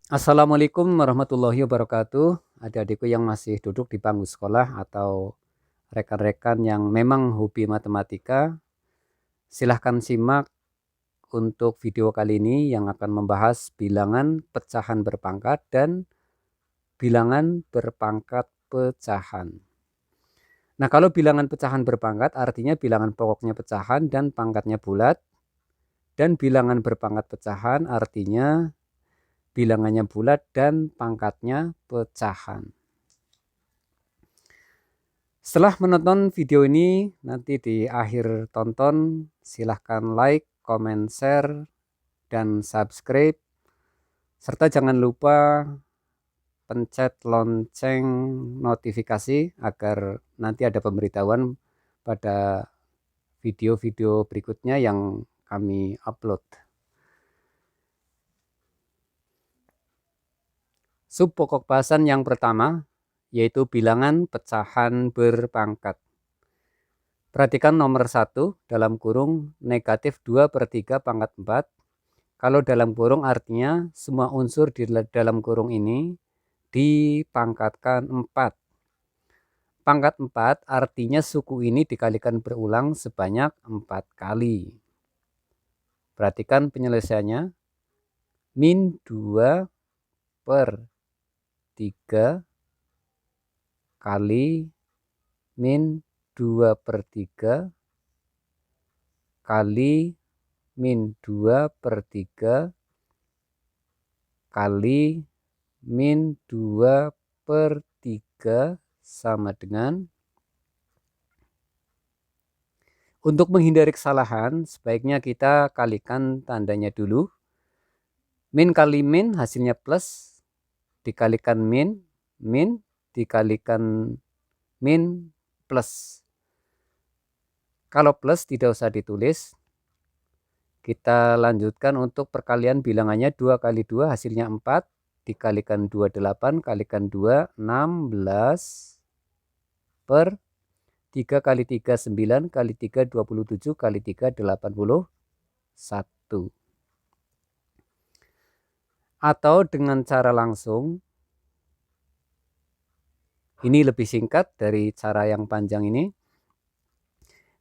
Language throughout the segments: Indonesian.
Assalamualaikum warahmatullahi wabarakatuh. Adik-adikku yang masih duduk di bangku sekolah atau rekan-rekan yang memang hobi matematika, silahkan simak untuk video kali ini yang akan membahas bilangan pecahan berpangkat dan bilangan berpangkat pecahan. Nah, kalau bilangan pecahan berpangkat artinya bilangan pokoknya pecahan dan pangkatnya bulat, dan bilangan berpangkat pecahan artinya bilangannya bulat dan pangkatnya pecahan. Setelah menonton video ini, nanti di akhir tonton silahkan like, comment, share, dan subscribe. Serta jangan lupa pencet lonceng notifikasi agar nanti ada pemberitahuan pada video-video berikutnya yang kami upload. Sub pokok bahasan yang pertama yaitu bilangan pecahan berpangkat. Perhatikan nomor 1 dalam kurung negatif 2/3 pangkat 4. Kalau dalam kurung artinya semua unsur di dalam kurung ini dipangkatkan 4. Pangkat 4 artinya suku ini dikalikan berulang sebanyak 4 kali. Perhatikan penyelesaiannya. Min 2/3 kali min 2/3 kali min 2/3 kali min 2/3 sama dengan, untuk menghindari kesalahan sebaiknya kita kalikan tandanya dulu. Min kali min hasilnya plus, dikalikan min, min dikalikan min plus. Kalau plus tidak usah ditulis. Kita lanjutkan untuk perkalian bilangannya 2 kali 2 hasilnya 4, dikalikan 2 8, kalikan 2 16, per 3 kali 3 9, kali 3 27, kali 3 81. Atau dengan cara langsung, ini lebih singkat dari cara yang panjang ini.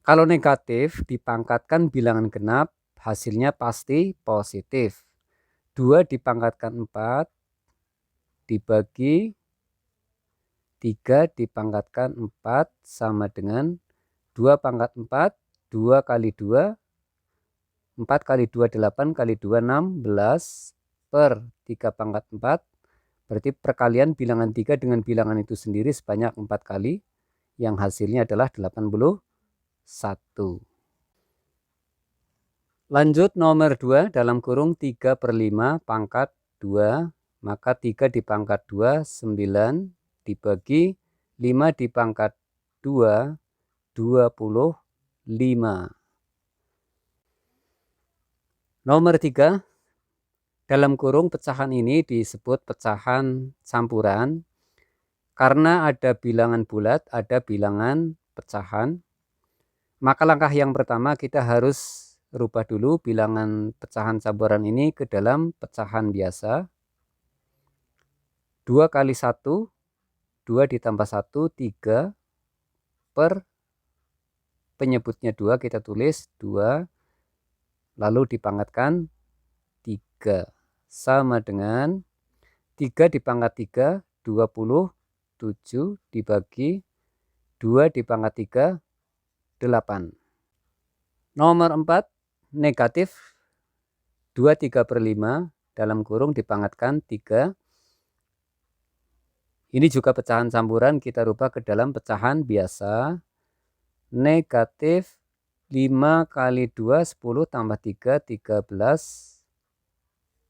Kalau negatif dipangkatkan bilangan genap, hasilnya pasti positif. 2 dipangkatkan 4 dibagi 3 dipangkatkan 4 sama dengan 2 pangkat 4, 2 kali 2, 4 kali 2 8, kali 2 16, per 3 pangkat 4. Berarti perkalian bilangan 3 dengan bilangan itu sendiri sebanyak 4 kali, yang hasilnya adalah 81. Lanjut nomor 2 dalam kurung 3/5 pangkat 2, maka 3 dipangkat 2 9 dibagi 5 dipangkat 2 25. Nomor 3 dalam kurung pecahan ini disebut pecahan campuran karena ada bilangan bulat, ada bilangan pecahan. Maka langkah yang pertama kita harus rubah dulu bilangan pecahan campuran ini ke dalam pecahan biasa. 2 kali 1, 2 ditambah 1, 3, per penyebutnya 2 kita tulis 2, lalu dipangkatkan 3, sama dengan 3 dipangkat 3, 27, dibagi 2 dipangkat 3, 8. Nomor 4 negatif 2 3/5 dalam kurung dipangkatkan 3. Ini juga pecahan campuran, kita rubah ke dalam pecahan biasa. Negatif 5 kali 2 10 tambah 3 13,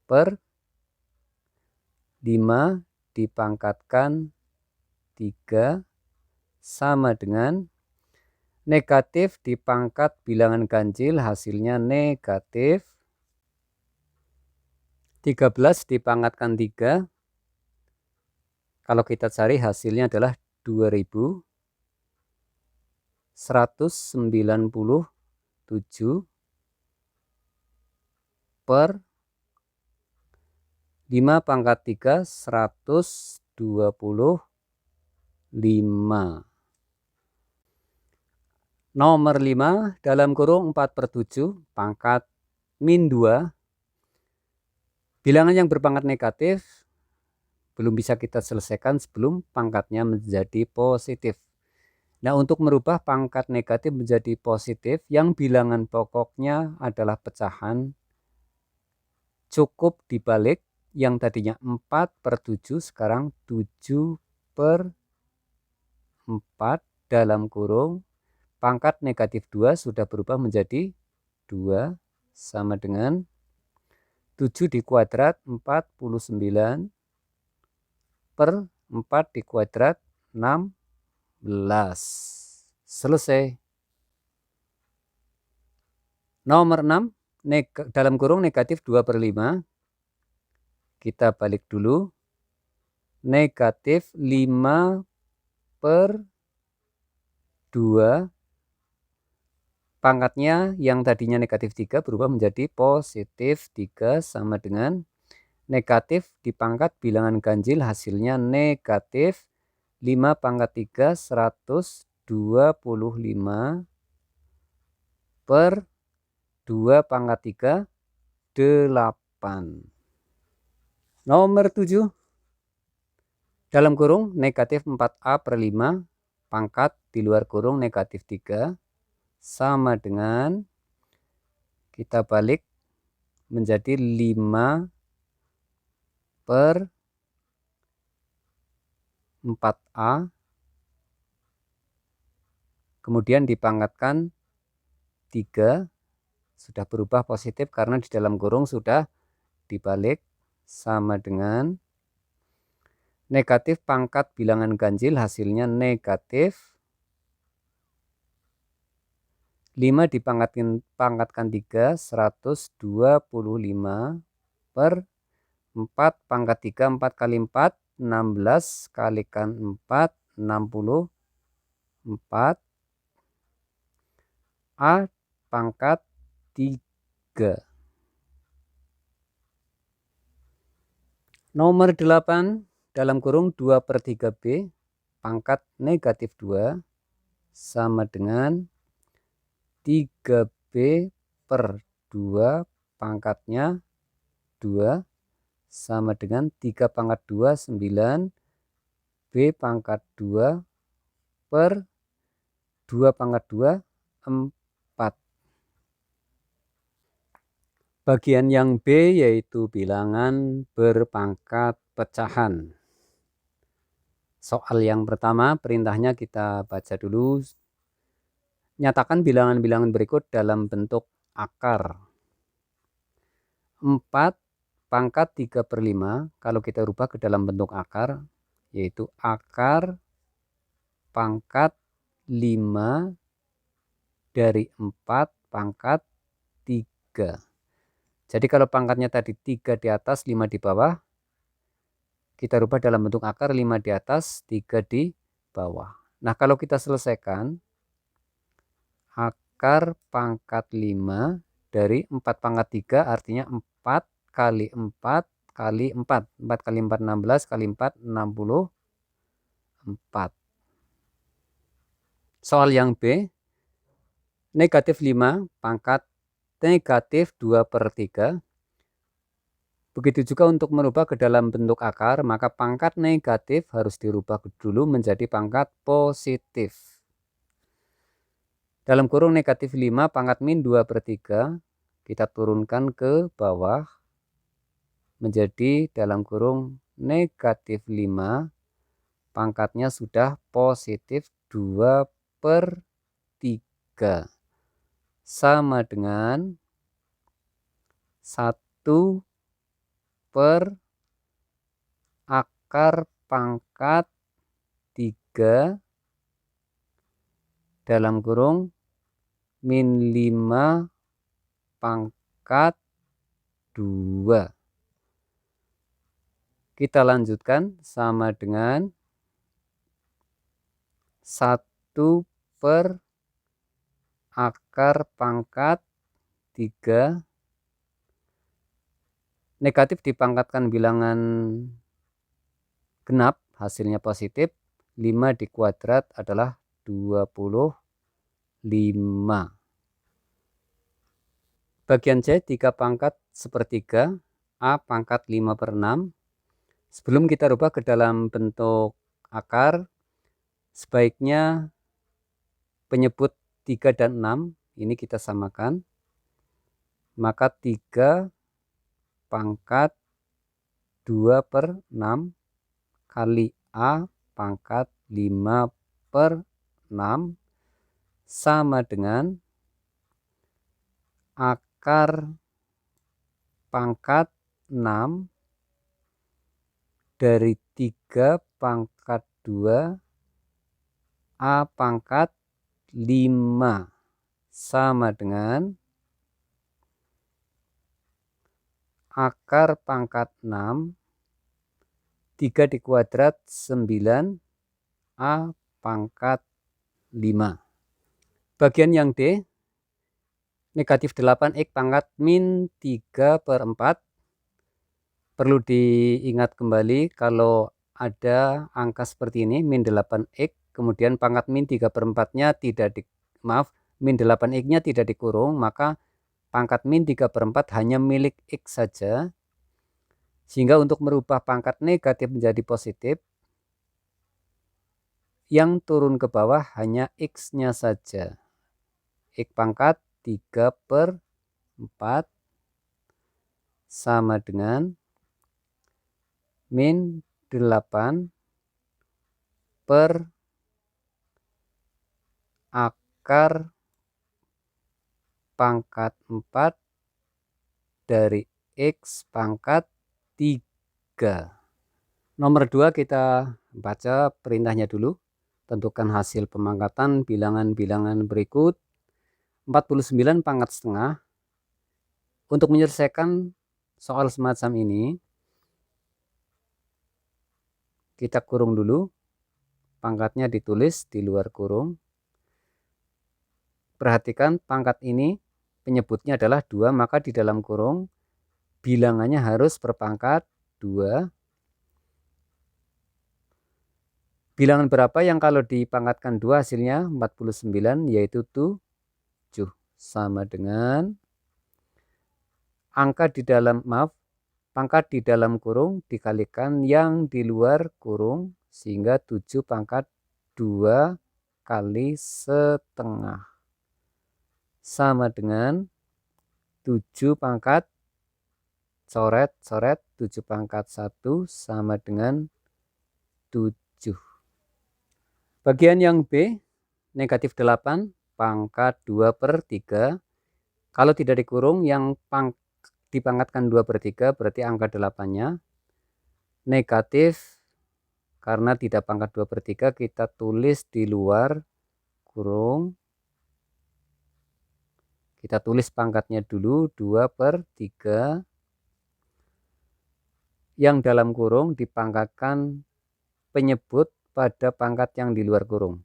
per 5 dipangkatkan 3 sama dengan negatif dipangkat bilangan ganjil hasilnya negatif. 13 dipangkatkan 3, kalau kita cari hasilnya adalah 2197, per 5 pangkat 3 125. Nomor 5 dalam kurung 4/7 pangkat min 2. Bilangan yang berpangkat negatif belum bisa kita selesaikan sebelum pangkatnya menjadi positif. Nah, untuk merubah pangkat negatif menjadi positif yang bilangan pokoknya adalah pecahan, cukup dibalik yang tadinya 4/7 sekarang 7/4 dalam kurung pangkat negatif 2 sudah berubah menjadi 2 sama dengan 7 dikuadrat 49 per 4 dikuadrat 16. Selesai. Nomor 6 dalam kurung negatif 2/5. Kita balik dulu. Negatif 5/2. Pangkatnya yang tadinya negatif 3 berubah menjadi positif 3 sama dengan negatif dipangkat bilangan ganjil hasilnya negatif 5 pangkat 3 125 per 2 pangkat 3 8. Nomor 7 dalam kurung negatif 4A/5 pangkat di luar kurung negatif 3 sama dengan kita balik menjadi 5 per 4A, kemudian dipangkatkan 3, sudah berubah positif karena di dalam kurung sudah dibalik sama dengan negatif pangkat bilangan ganjil hasilnya negatif 5 dipangkatkan 3 125 per 4 pangkat 3 4 kali 4 16 kalikan 4 64 A pangkat 3. Nomor 8 dalam kurung 2/3B pangkat negatif 2 sama dengan 3B per 2 pangkatnya 2 sama dengan 3 pangkat 2 9 B pangkat 2 per 2 pangkat 2 4. Bagian yang B yaitu bilangan berpangkat pecahan. Soal yang pertama perintahnya kita baca dulu. Nyatakan bilangan-bilangan berikut dalam bentuk akar. 4 pangkat 3/5 kalau kita rubah ke dalam bentuk akar yaitu akar pangkat 5 dari 4 pangkat 3. Jadi kalau pangkatnya tadi 3 di atas 5 di bawah, kita rubah dalam bentuk akar 5 di atas 3 di bawah. Nah, kalau kita selesaikan akar pangkat 5 dari 4 pangkat 3 artinya 4 kali 4 kali 4. 4 kali 4 16 kali 4 64. Soal yang B, negatif 5 pangkat negatif 2/3. Begitu juga untuk merubah ke dalam bentuk akar, maka pangkat negatif harus dirubah dulu menjadi pangkat positif. Dalam kurung negatif 5 pangkat min 2/3 kita turunkan ke bawah menjadi dalam kurung negatif 5 pangkatnya sudah positif 2/3 sama dengan 1 per akar pangkat 3 dalam kurung min 5 pangkat 2. Kita lanjutkan sama dengan 1 per akar pangkat 3 Negatif dipangkatkan bilangan genap, hasilnya positif. 5 dikuadrat adalah 25. Bagian C, 3 pangkat sepertiga, A pangkat 5/6. Sebelum kita rubah ke dalam bentuk akar, sebaiknya penyebut 3 dan 6 ini kita samakan. Maka 3 pangkat 2/6 kali A pangkat 5/6 sama dengan akar pangkat 6 dari 3 pangkat 2 A pangkat 5 sama dengan akar pangkat 6 3 dikuadrat 9 A pangkat 5. Bagian yang D, negatif 8x pangkat min 3/4. Perlu diingat kembali kalau ada angka seperti ini, min 8x, kemudian pangkat min 3/4-nya min 8x-nya tidak dikurung, maka pangkat min 3/4 hanya milik x saja. Sehingga untuk merubah pangkat negatif menjadi positif, yang turun ke bawah hanya x-nya saja. X pangkat 3/4 sama dengan min 8 per akar pangkat 4 dari x pangkat 3. Nomor 2 kita baca perintahnya dulu. Tentukan hasil pemangkatan bilangan-bilangan berikut. 49 pangkat setengah. Untuk menyelesaikan soal semacam ini, kita kurung dulu. Pangkatnya ditulis di luar kurung. Perhatikan pangkat ini penyebutnya adalah 2, maka di dalam kurung bilangannya harus berpangkat 2. Bilangan berapa yang kalau dipangkatkan 2 hasilnya 49, yaitu 7, sama dengan angka di dalam, pangkat di dalam kurung dikalikan yang di luar kurung, sehingga 7 pangkat 2 kali setengah sama dengan 7 pangkat coret 7 pangkat 1 sama dengan 7. Bagian yang B, negatif 8 pangkat 2/3. Kalau tidak dikurung, yang dipangkatkan 2/3 berarti angka 8-nya negatif. Karena tidak pangkat 2/3, kita tulis di luar kurung. Kita tulis pangkatnya dulu 2/3. Yang dalam kurung dipangkatkan penyebut pada pangkat yang di luar kurung.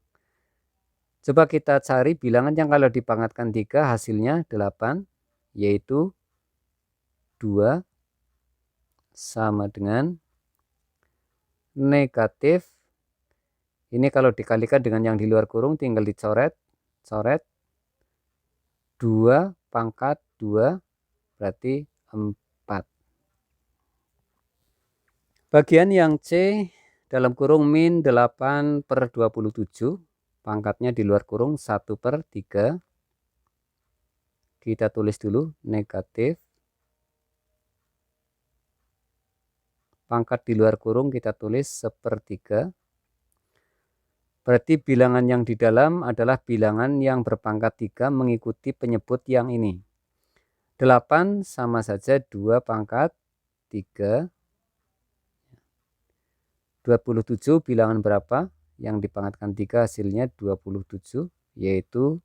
Coba kita cari bilangan yang kalau dipangkatkan 3 hasilnya 8, yaitu 2 sama dengan negatif. Ini kalau dikalikan dengan yang di luar kurung tinggal dicoret. 2 pangkat 2 berarti 4. Bagian yang C, dalam kurung min 8/27. Pangkatnya di luar kurung 1/3. Kita tulis dulu negatif. Pangkat di luar kurung kita tulis 1/3. Berarti bilangan yang di dalam adalah bilangan yang berpangkat 3 mengikuti penyebut yang ini. 8 sama saja 2 pangkat 3. 27 bilangan berapa? Yang dipangkatkan 3 hasilnya 27, yaitu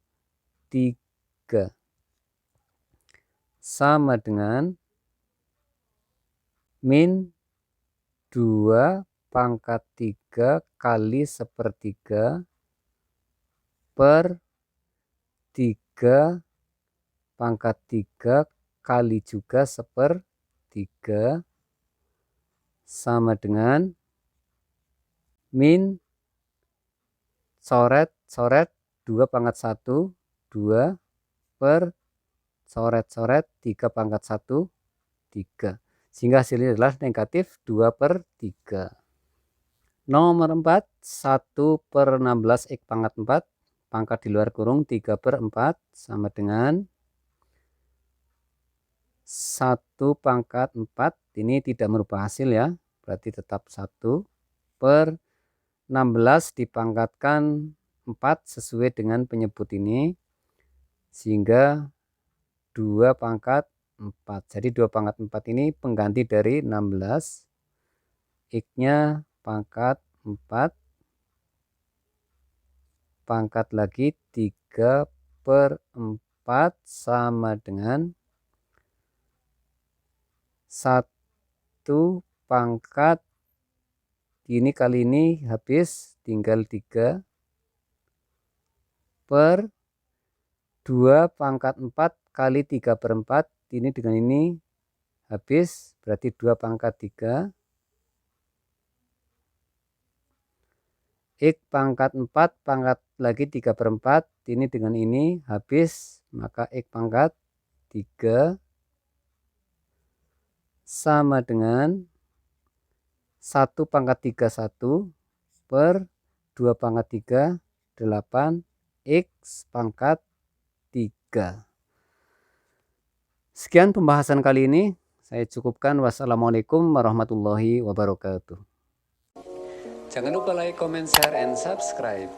3. Sama dengan min 2 pangkat 3 kali 1/3 per 3 pangkat 3 kali juga 1/3. 3 sama dengan min coret 2 pangkat 1 2 per coret 3 pangkat 1 3, sehingga hasilnya adalah negatif 2/3. Nomor 4, 1/16 X pangkat 4 pangkat di luar kurung 3/4 sama dengan 1 pangkat 4, ini tidak merubah hasil ya, berarti tetap 1/16 dipangkatkan 4 sesuai dengan penyebut ini, sehingga 2 pangkat 4. Jadi 2 pangkat 4 ini pengganti dari 16, X-nya pangkat 4, pangkat lagi 3/4 sama dengan 1 pangkat, ini kali ini habis tinggal 3 per 2 pangkat 4 kali 3/4, ini dengan ini habis berarti 2 pangkat 3 X pangkat 4 pangkat lagi 3/4, ini dengan ini habis, maka X pangkat 3 sama dengan 1 pangkat 3 1 per 2 pangkat 3 8 X pangkat 3. Sekian pembahasan kali ini, saya cukupkan. Wassalamualaikum warahmatullahi wabarakatuh. Jangan lupa like, comment, share, and subscribe.